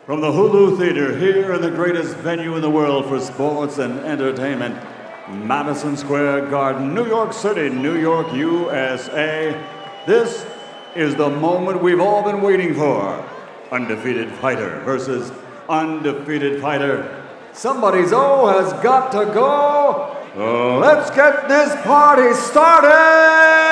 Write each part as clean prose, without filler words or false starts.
From the Hulu Theater, here in the greatest venue in the world for sports and entertainment, Madison Square Garden, New York City, New York, USA. This is the moment we've all been waiting for. Undefeated fighter versus undefeated fighter. Somebody's O has got to go. Let's get this party started!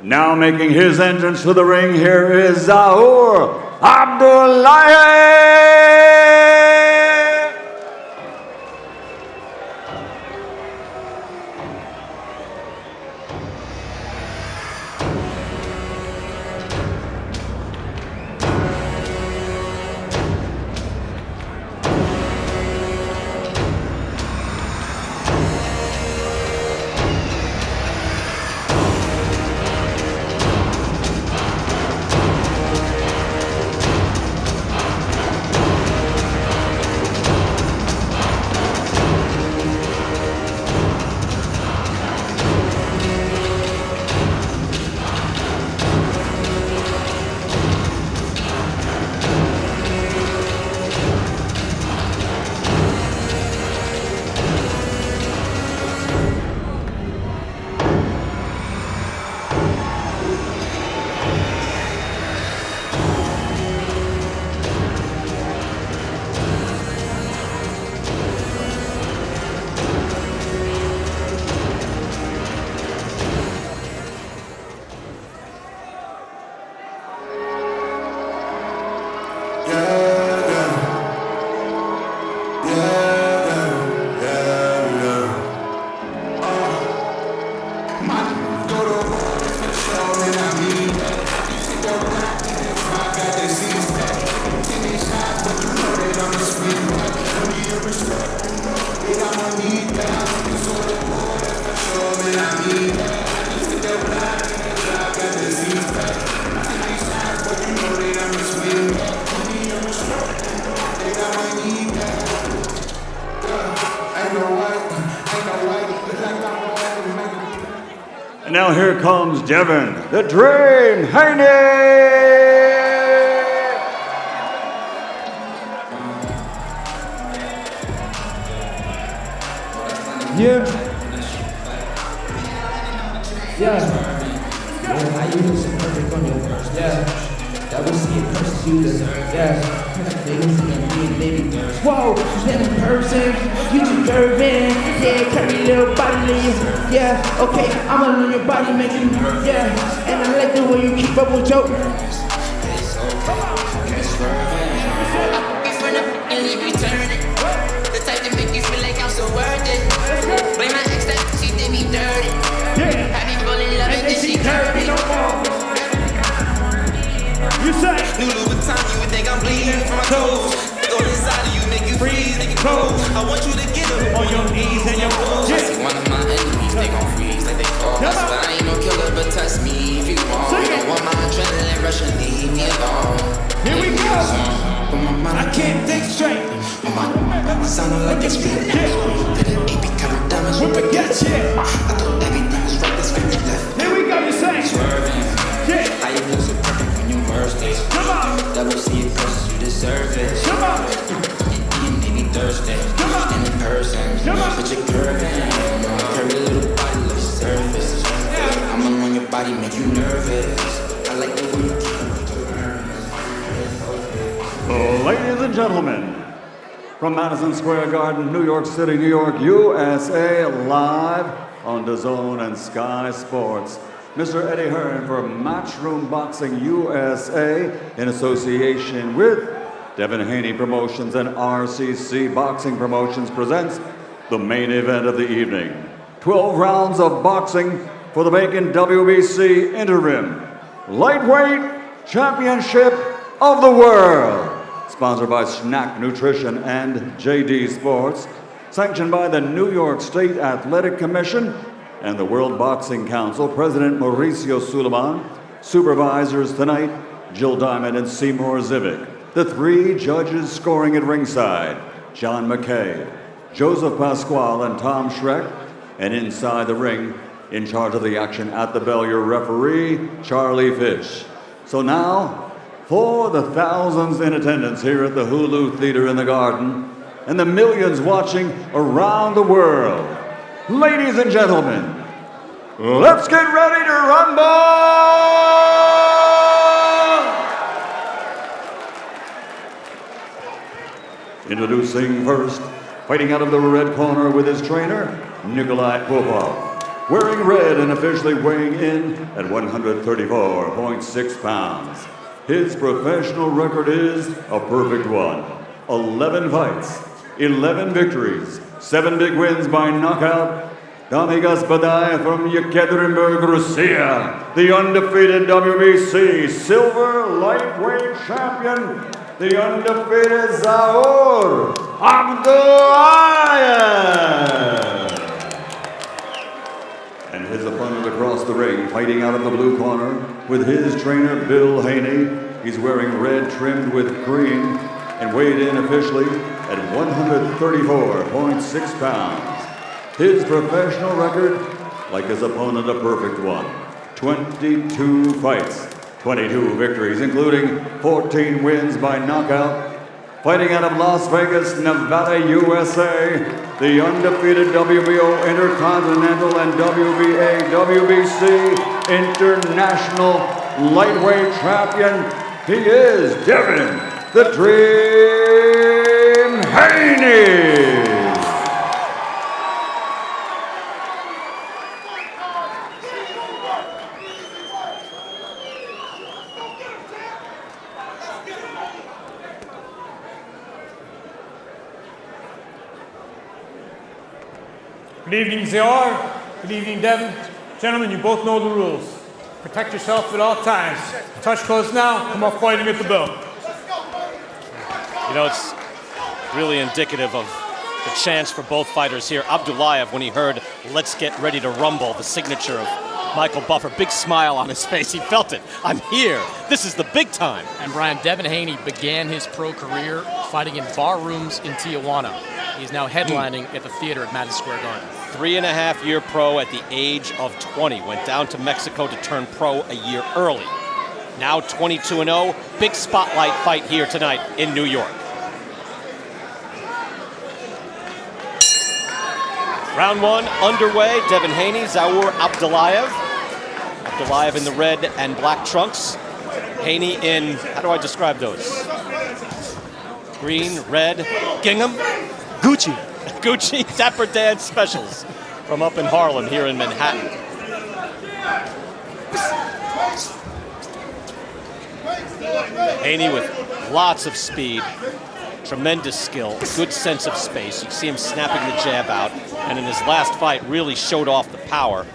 Now making his entrance to the ring, here is Zaur Abduallev! And now here comes Devin, the Dream Haney! I use some perfect on your first. That was the curse you deserve. They was in baby. Whoa, then in person, you deserve it. Yeah, carry little body. Yeah, okay, I'ma learn your body, make you. Yeah, and I like the way you keep up with your. The type to make you feel like I'm so worth it. Blame my ex that she did me dirty. Have you fall in love and then she curved me. You say New Louboutin, you would think I'm bleeding from my toes. Go inside of you, make you freeze, make you cold. I want you to get up on your knees and your toes. I see one of my enemies, they gon' freeze like they fall. I swear I ain't no killer, but test me if you want. You don't want my adrenaline rushing, leave me alone. Here we go. I can't think straight. My sounding like extreme. Did an AP covered diamonds with baguettes. I thought everything was right, that's very left. Here we go, you say Swerving. How you look so perfect when you worst it. Come on. Double C it cause you deserve it. Come on. You made me thirsty. Come on. And in person. Come on. But you're curving. Curvy little body looks surface. I'ma run your body, make you nervous. I like the way you keep Ladies and gentlemen, from Madison Square Garden, New York City, New York, USA, live on Dazn and Sky Sports, Mr. Eddie Hearn for Matchroom Boxing USA in association with Devin Haney Promotions and RCC Boxing Promotions presents the main event of the evening. 12 rounds of boxing for the vacant WBC interim Lightweight Championship of the World. Sponsored by Snack Nutrition and JD Sports. Sanctioned by the New York State Athletic Commission and the World Boxing Council. President Mauricio Suleiman. Supervisors tonight, Jill Diamond and Seymour Zivik. The three judges scoring at ringside, John McKay, Joseph Pasquale, and Tom Schreck. And inside the ring, in charge of the action at the bell, your referee, Charlie Fish. So now, for the thousands in attendance here at the Hulu Theater in the Garden, and the millions watching around the world, ladies and gentlemen, let's get ready to rumble! Introducing first, fighting out of the red corner with his trainer, Nikolai Popov. Wearing red and officially weighing in at 134.6 pounds. His professional record is a perfect one. 11 fights, 11 victories, 7 big wins by knockout. Dami Gospodai from Yekaterinburg, Russia, the undefeated WBC silver lightweight champion, the undefeated Zaur Abduallev. And his opponent across the ring, fighting out of the blue corner with his trainer, Bill Haney. He's wearing red trimmed with green and weighed in officially at 134.6 pounds. His professional record, like his opponent, a perfect one. 22 fights, 22 victories, including 14 wins by knockout. Fighting out of Las Vegas, Nevada, USA, the undefeated WBO Intercontinental and WBA, WBC International Lightweight Champion, he is Devin the Dream Haney. Good evening, Zaur. Good evening, Devin. Gentlemen, you both know the rules. Protect yourself at all times. Touch close now, come off fighting at the bell. You know, it's really indicative of the chance for both fighters here. Abdullaev, when he heard, "Let's get ready to rumble," the signature of Michael Buffer, big smile on his face. He felt it. I'm here. This is the big time. And Brian, Devin Haney began his pro career fighting in bar rooms in Tijuana. He's now headlining at the theater at Madison Square Garden. 3.5-year pro at the age of 20. Went down to Mexico to turn pro a year early. Now 22-0. Big spotlight fight here tonight in New York. Round one underway. Devin Haney, Zaur Abduallev. Abdullaev in the red and black trunks. Haney in, how do I describe those? Green, red, gingham. Gucci. Gucci Dapper Dad Specials from up in Harlem here in Manhattan. Haney with lots of speed, tremendous skill, good sense of space. You see him snapping the jab out, and in his last fight really showed off the power.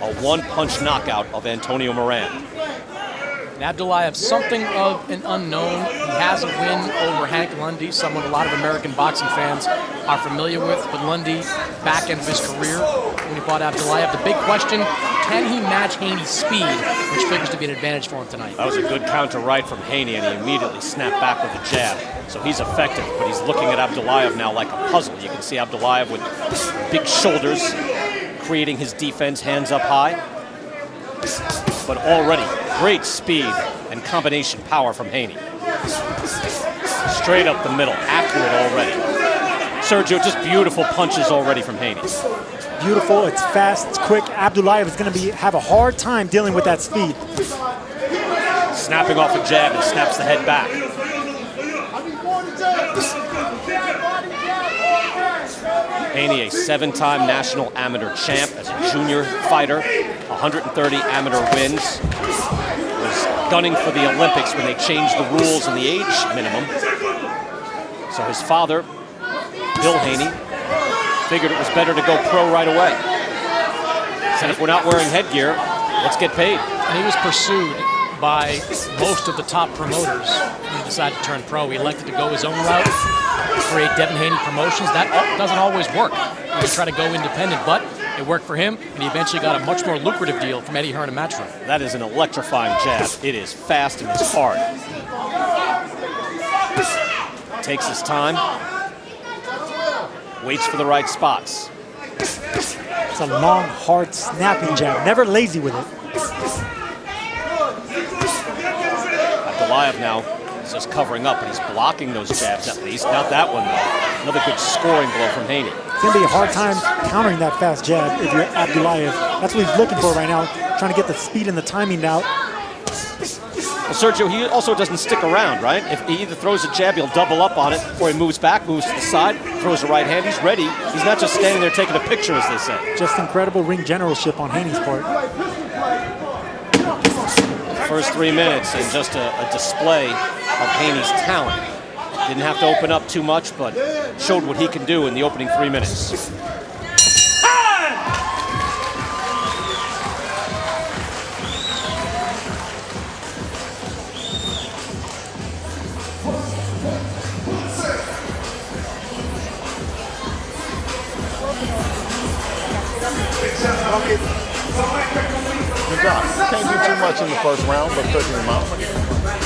A one-punch knockout of Antonio Moran. And Abdullaev, something of an unknown. He has a win over Hank Lundy, someone a lot of American boxing fans are familiar with. But Lundy, back end of his career, when he fought Abdullaev, the big question, can he match Haney's speed, which figures to be an advantage for him tonight? That was a good counter right from Haney, and he immediately snapped back with a jab. So he's effective, but he's looking at Abdullaev now like a puzzle. You can see Abdullaev with big shoulders, creating his defense, hands up high. But already, great speed and combination power from Haney. Straight up the middle, accurate already. Sergio, just beautiful punches already from Haney. Beautiful, it's fast, it's quick. Abdullaev is going to have a hard time dealing with that speed. Snapping off a jab and snaps the head back. Haney, a 7-time national amateur champ as a junior fighter, 130 amateur wins. Was gunning for the Olympics when they changed the rules and the age minimum. So his father, Bill Haney, figured it was better to go pro right away. Said if we're not wearing headgear, let's get paid. And he was pursued by most of the top promoters when he decided to turn pro. He elected to go his own route, create Devin Haney Promotions. That doesn't always work. You try to go independent, but it worked for him, and he eventually got a much more lucrative deal from Eddie Hearn and Matchroom. That is an electrifying jab. It is fast and it's hard. Takes his time. Waits for the right spots. It's a long, hard, snapping jab. Never lazy with it. Abdullaev now is just covering up, and he's blocking those jabs at least. Not that one, though. Another good scoring blow from Haney. It's going to be a hard time countering that fast jab if you're Abdullaev. That's what he's looking for right now, trying to get the speed and the timing out. Well, Sergio, he also doesn't stick around, right? If he either throws a jab, he'll double up on it, or he moves back, moves to the side, throws a right hand. He's ready. He's not just standing there taking a picture, as they say. Just incredible ring generalship on Haney's part. First 3 minutes and just a display of Haney's talent. Didn't have to open up too much, but showed what he can do in the opening 3 minutes. Good job. Can't do too much in the first round, but cooking him out.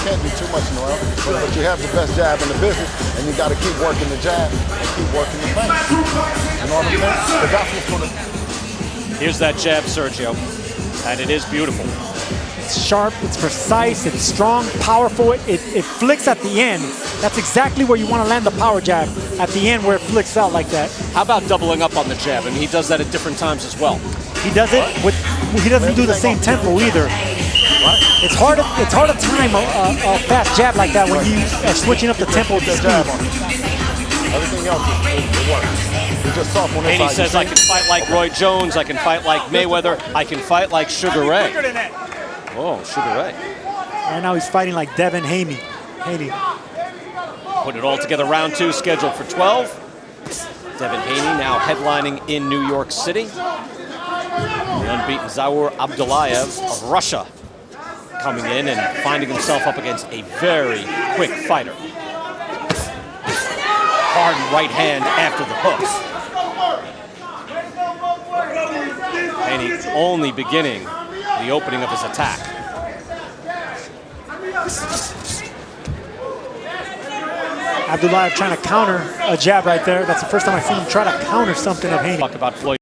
Can't do too much in the round, but you have the best jab in the business, and you got to keep working the jab and keep working the feint. You know what I'm saying? But that's what's gonna... Here's that jab, Sergio, and it is beautiful. It's sharp, it's precise, it's strong, powerful. It flicks at the end. That's exactly where you want to land the power jab, at the end where it flicks out like that. How about doubling up on the jab? I mean, he does that at different times as well. He does it with, he doesn't do the same tempo either. It's hard to time a fast jab like that when you are switching up the tempo of the speed. Everything else it works. It's just soft on this Haney side. says, I can fight like Roy Jones, I can fight like Mayweather, I can fight like Sugar Ray. Oh, Sugar Ray. Right now he's fighting like Devin Haney. Put it all together, round 2 scheduled for 12. Devin Haney now headlining in New York City. The unbeaten Zaur Abduallev of Russia coming in and finding himself up against a very quick fighter. Hard right hand after the hook. Haney only beginning the opening of his attack. Abdullaev trying to counter a jab right there. That's the first time I've seen him try to counter something of Haney. Talk about Floyd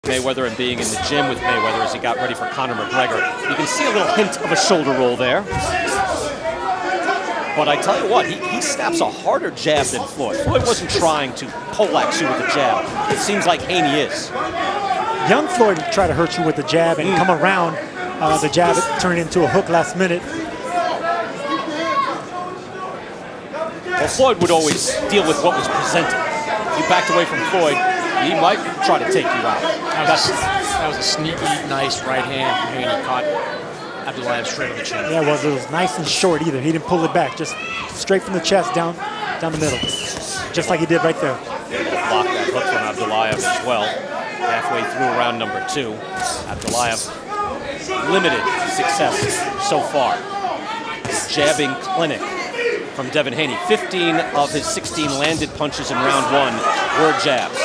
Mayweather and being in the gym with Mayweather as he got ready for Conor McGregor. You can see a little hint of a shoulder roll there. But I tell you what, he snaps a harder jab than Floyd. Floyd wasn't trying to poleaxe you with the jab. It seems like Haney is. Young Floyd tried to hurt you with the jab and come around the jab, it turned into a hook last minute. Well, Floyd would always deal with what was presented. If you backed away from Floyd, he might try to take you out. That was a sneaky, nice right hand from Haney. Caught Abdullaev straight on the chin. Yeah, it was nice and short either. He didn't pull it back, just straight from the chest down the middle. Just like he did right there. Block that hook from Abdullaev as well. Halfway through round number 2. Abdullaev, limited success so far. Jabbing clinic from Devin Haney. 15 of his 16 landed punches in round 1 were jabs.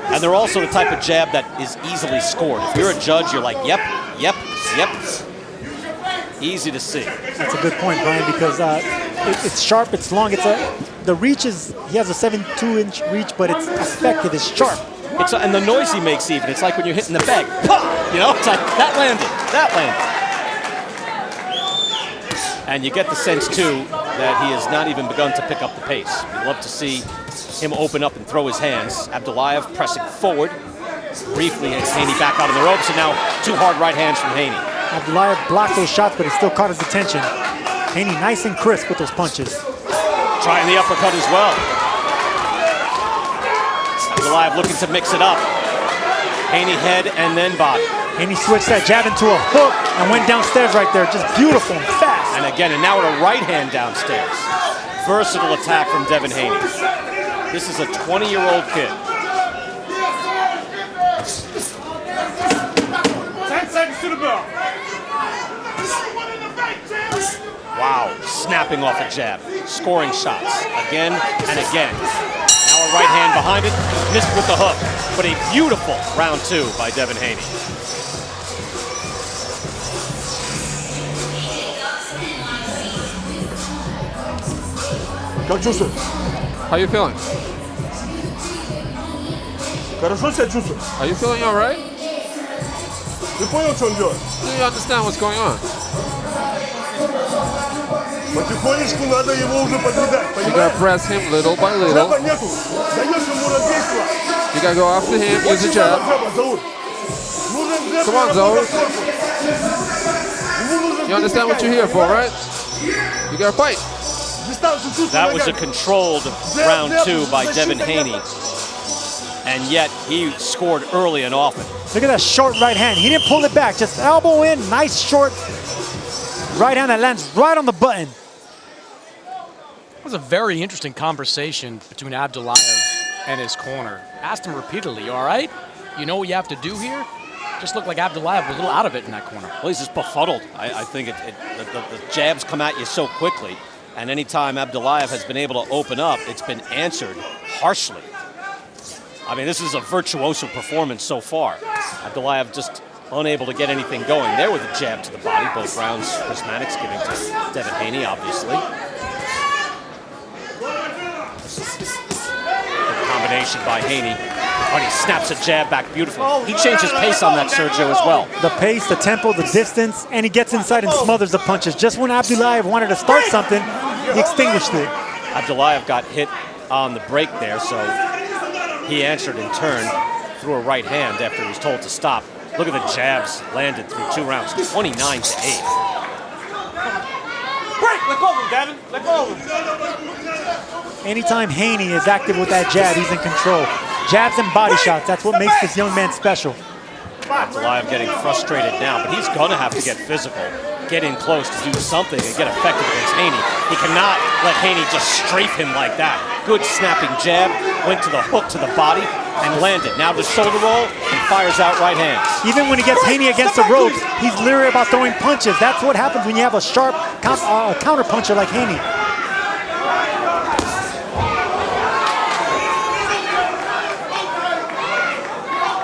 And they're also the type of jab that is easily scored. If you're a judge, you're like, yep, yep, yep. Easy to see. That's a good point, Brian, because it's sharp, it's long. The reach is, he has a 72-inch reach, but it's effective, it's sharp. And the noise he makes even, it's like when you're hitting the bag. Pop! You know, it's like, that landed. And you get the sense, too, that he has not even begun to pick up the pace. You'd love to see him open up and throw his hands. Abdullaev pressing forward. Briefly, Haney back out of the ropes, and now 2 hard right hands from Haney. Abdullaev blocked those shots, but it still caught his attention. Haney nice and crisp with those punches. Trying the uppercut as well. Abdullaev looking to mix it up. Haney head and then body. Haney switched that jab into a hook and went downstairs right there. Just beautiful and fast. And again, and now with a right hand downstairs. Versatile attack from Devin Haney. This is a 20-year-old kid. snapping off a jab, scoring shots again and again. Now a right hand behind it, missed with the hook. But a beautiful round 2 by Devin Haney. Как чувствуешь? How you feeling? Хорошо себя чувствуешь? Are you feeling all right? Ты понял, что он делает? Do you understand what's going on? Потихонечку надо его уже подвигать, You понимаешь? gotta press him little by little. Джаба нету. Даешь ему разъесть. You gotta go after him, use a jab. Come on, Zaur. You understand what you're here for, right? You gotta fight. That was a controlled round 2 by Devin Haney. And yet he scored early and often. Look at that short right hand. He didn't pull it back, just elbow in, nice short right hand that lands right on the button. It was a very interesting conversation between Abdullaev and his corner. Asked him repeatedly, "You all right? You know what you have to do here?" Just looked like Abdullaev was a little out of it in that corner. Well, he's just befuddled. I think the jabs come at you so quickly, and anytime Abdullaev has been able to open up, it's been answered harshly. I mean, this is a virtuoso performance so far. Abdullaev just unable to get anything going. There with a jab to the body, both rounds Prismatics giving to Devin Haney, obviously. Good combination by Haney. Oh, he snaps a jab back beautifully. He changed his pace on that, Sergio, as well. The pace, the tempo, the distance, and he gets inside and smothers the punches. Just when Abdullaev wanted to start something, he extinguished it. Abdullaev got hit on the break there, so he answered in turn through a right hand after he was told to stop. Look at the jabs landed through 2 rounds, 29-8. Break! Let go of him, Devin. Let go of him. Anytime Haney is active with that jab, he's in control. Jabs and body shots, that's what makes this young man special. Abdullaev getting frustrated now, but he's going to have to get physical, get in close to do something and get effective against Haney. He cannot let Haney just strafe him like that. Good snapping jab, went to the hook to the body and landed. Now the shoulder roll and fires out right hands. Even when he gets Haney against the ropes, he's leery about throwing punches. That's what happens when you have a sharp counter puncher like Haney.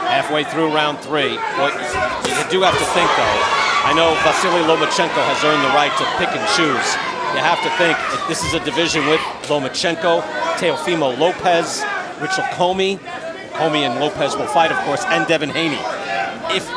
Halfway through round 3. Well, you do have to think, though. I know Vasily Lomachenko has earned the right to pick and choose. You have to think if this is a division with Lomachenko, Teofimo Lopez, Richard Comey and Lopez will fight, of course, and Devin Haney. If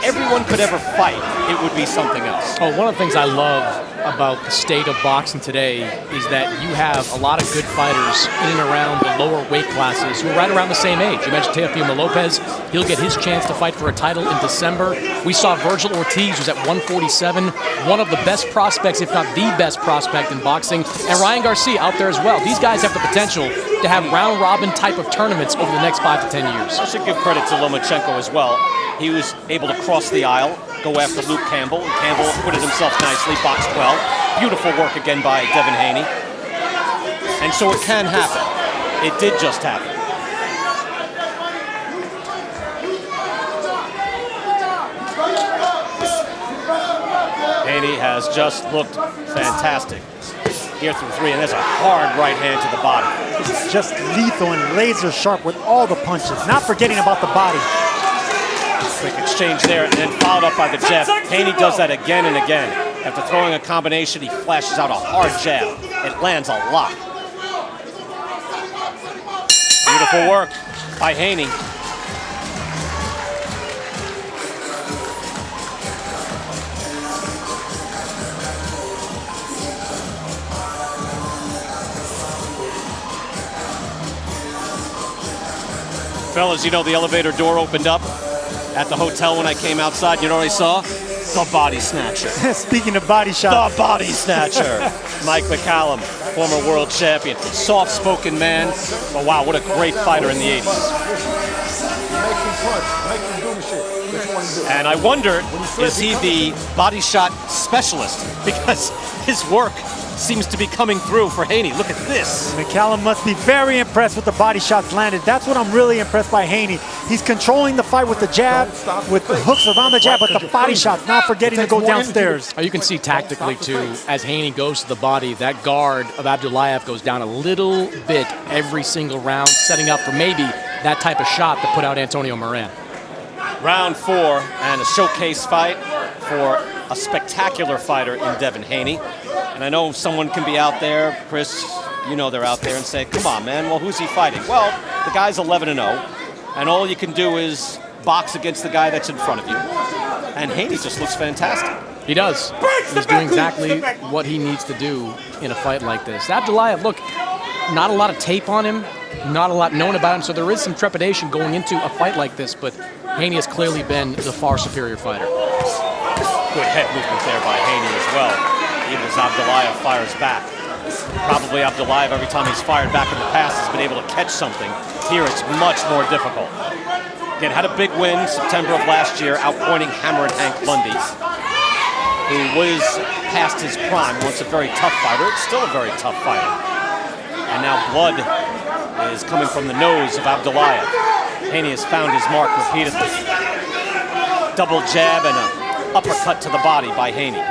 everyone could ever fight, it would be something else. Oh, one of the things I love about the state of boxing today is that you have a lot of good fighters in and around the lower weight classes who are right around the same age. You mentioned Teofimo Lopez. He'll get his chance to fight for a title in December. We saw Virgil Ortiz, who's at 147, one of the best prospects, if not the best prospect in boxing, and Ryan Garcia out there as well. These guys have the potential to have round-robin type of tournaments over the next 5 to 10 years. I should give credit to Lomachenko as well. He was able to cross the aisle, go after Luke Campbell, and Campbell acquitted himself nicely, box 12. Beautiful work again by Devin Haney. And so it can happen. It did just happen. Haney has just looked fantastic here through 3, and there's a hard right hand to the body. It's just lethal and laser sharp with all the punches, not forgetting about the body. Quick exchange there, and then followed up by the jab. Haney does that again and again. After throwing a combination, he flashes out a hard jab. It lands a lot. Beautiful work by Haney. Fellas, you know the elevator door opened up at the hotel when I came outside. You know what I saw? The body snatcher. Speaking of body shots. The body snatcher. Mike McCallum, former world champion. Soft-spoken man. But wow, what a great fighter in the 80s. And I wondered, is he the body shot specialist? Because his work seems to be coming through for Haney. Look at this. McCallum must be very impressed with the body shots landed. That's what I'm really impressed by Haney. He's controlling the fight with the jab, with the hooks around the jab, but the body shots, not forgetting to go downstairs. You can see tactically, too, as Haney goes to the body, that guard of Abdullaev goes down a little bit every single round, setting up for maybe that type of shot to put out Antonio Moran. Round 4 and a showcase fight for a spectacular fighter in Devin Haney. And I know someone can be out there, Chris, you know they're out there, and say, come on, man, well, who's he fighting? Well, the guy's 11-0, and all you can do is box against the guy that's in front of you. And Haney just looks fantastic. He does. He's doing exactly what he needs to do in a fight like this. Abdullaev, look, not a lot of tape on him, not a lot known about him, so there is some trepidation going into a fight like this, but Haney has clearly been the far superior fighter. Good head movement there by Haney as well, even as Abdullaev fires back. Probably Abdullaev, every time he's fired back in the past, has been able to catch something. Here it's much more difficult. Again, had a big win September of last year, outpointing Hammer and Hank Lundy, who was past his prime. Once a very tough fighter, it's still a very tough fighter. And now blood is coming from the nose of Abdullaev. Haney has found his mark repeatedly. Double jab and an uppercut to the body by Haney.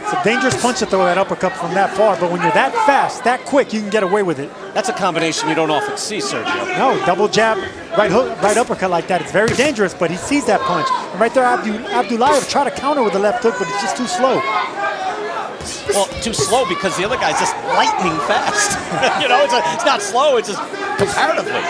It's a dangerous punch to throw that uppercut from that far, but when you're that fast, that quick, you can get away with it. That's a combination you don't often see, Sergio. No, double jab, right hook, right uppercut like that. It's very dangerous, but he sees that punch. And right there, Abdullaev tried to counter with the left hook, but it's just too slow. Well, too slow because the other guy's just lightning fast. You know, it's not slow, it's just comparatively.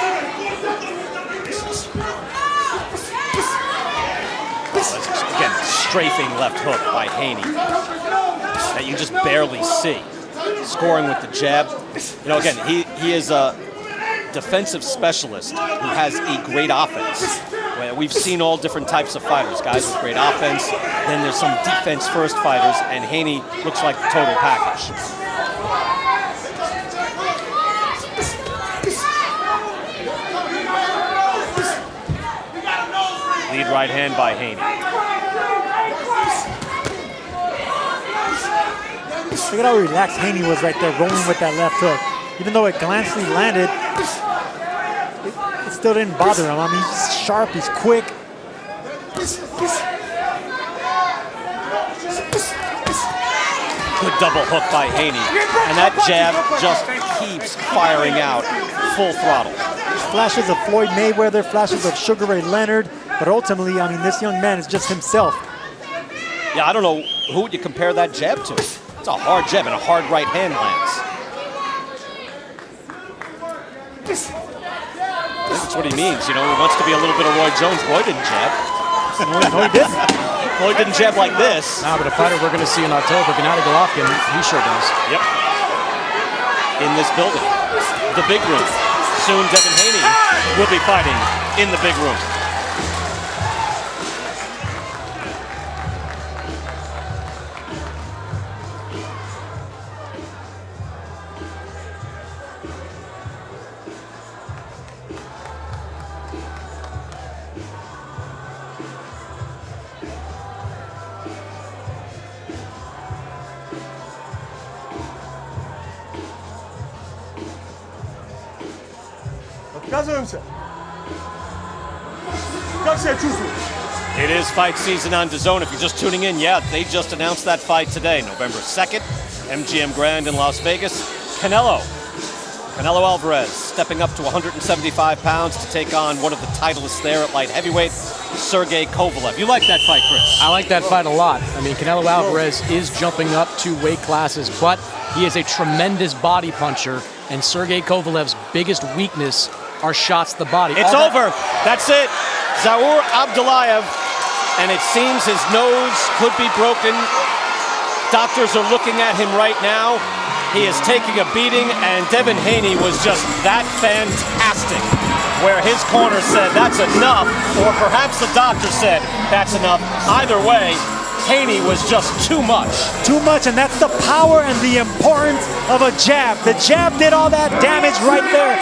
Again, strafing left hook by Haney that you just barely see. Scoring with the jab. You know, again, he is a defensive specialist who has a great offense. We've seen all different types of fighters, guys with great offense. Then there's some defense-first fighters, and Haney looks like the total package. Lead right hand by Haney. Look at how relaxed Haney was right there, rolling with that left hook. Even though it glancingly landed, it still didn't bother him. I mean, he's sharp, he's quick. Good double hook by Haney. And that jab just keeps firing out full throttle. Flashes of Floyd Mayweather, flashes of Sugar Ray Leonard, but ultimately, I mean, this young man is just himself. Yeah, I don't know who would you compare that jab to. It's a hard jab and a hard right hand lands. I think that's what he means, you know, he wants to be a little bit of Roy Jones. Roy didn't jab. No, he didn't. Roy didn't jab like this. Nah, but a fighter we're going to see in October, Gennady Golovkin, he sure does. Yep. In this building, the big room. Soon Devin Haney will be fighting in the big room. Отказываемся? Как себя чувствуешь? It is fight season on Dazn. If you're just tuning in, yeah, they just announced that fight today, November 2nd, MGM Grand in Las Vegas. Canelo Alvarez stepping up to 175 pounds to take on one of the titleists there at light heavyweight, Sergey Kovalev. You like that fight, Chris? I like that fight a lot. I mean, Canelo Alvarez is jumping up 2 weight classes, but he is a tremendous body puncher, and Sergey Kovalev's biggest weakness are shots to the body. It's over. That's it. Zaur Abduallev, and it seems his nose could be broken. Doctors are looking at him right now. He is taking a beating, and Devin Haney was just that fantastic, where his corner said, that's enough, or perhaps the doctor said, that's enough. Either way, Haney was just too much. Too much, and that's the power and the importance of a jab. The jab did all that damage right there.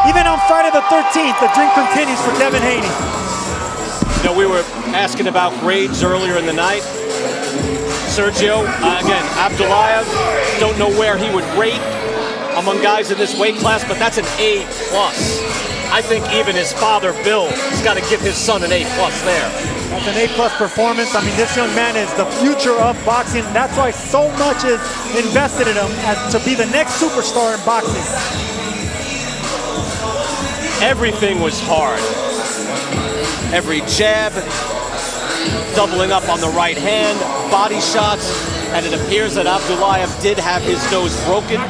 Even on Friday the 13th, the dream continues for Devin Haney. You know, we were asking about grades earlier in the night. Sergio, again, Abdullaev, don't know where he would rate among guys in this weight class, but that's an A+. I think even his father, Bill, has got to give his son an A+ there. That's an A+ performance. I mean, this young man is the future of boxing. That's why so much is invested in him as to be the next superstar in boxing. Everything was hard. Every jab, doubling up on the right hand, body shots, and it appears that Abdullaev did have his nose broken.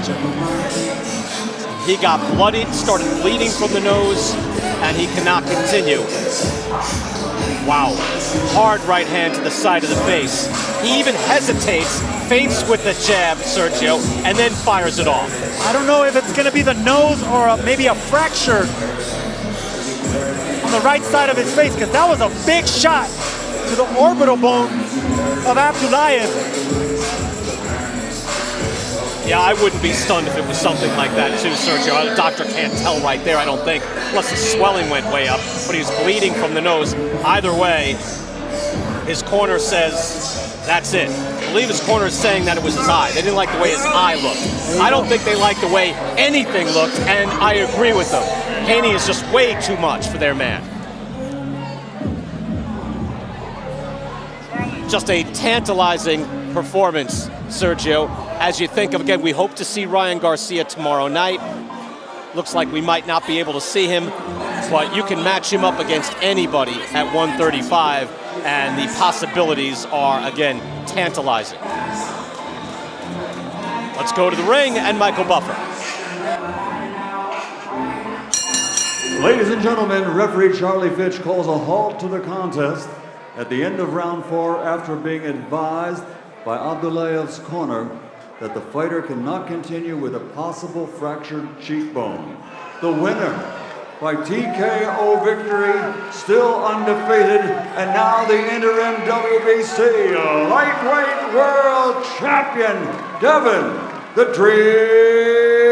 He got bloodied, started bleeding from the nose, and he cannot continue. Wow, hard right hand to the side of the face. He even hesitates, feints with the jab, Sergio, and then fires it off. I don't know if it's gonna be the nose or maybe a fracture on the right side of his face, because that was a big shot to the orbital bone of Abdullaev. Yeah, I wouldn't be stunned if it was something like that too, Sergio. The doctor can't tell right there, I don't think, unless the swelling went way up, but he was bleeding from the nose. Either way, his corner says that's it. I believe his corner is saying that it was his eye. They didn't like the way his eye looked. I don't think they liked the way anything looked, and I agree with them. Haney is just way too much for their man. Just a tantalizing performance, Sergio. As you think of, again, we hope to see Ryan Garcia tomorrow night. Looks like we might not be able to see him, but you can match him up against anybody at 135, and the possibilities are, again, tantalizing. Let's go to the ring and Michael Buffer. Ladies and gentlemen, referee Charlie Fitch calls a halt to the contest at the end of round 4 after being advised by Abdullaev's corner that the fighter cannot continue with a possible fractured cheekbone. The winner by TKO victory, still undefeated, and now the interim WBC lightweight world champion, Devin the Dream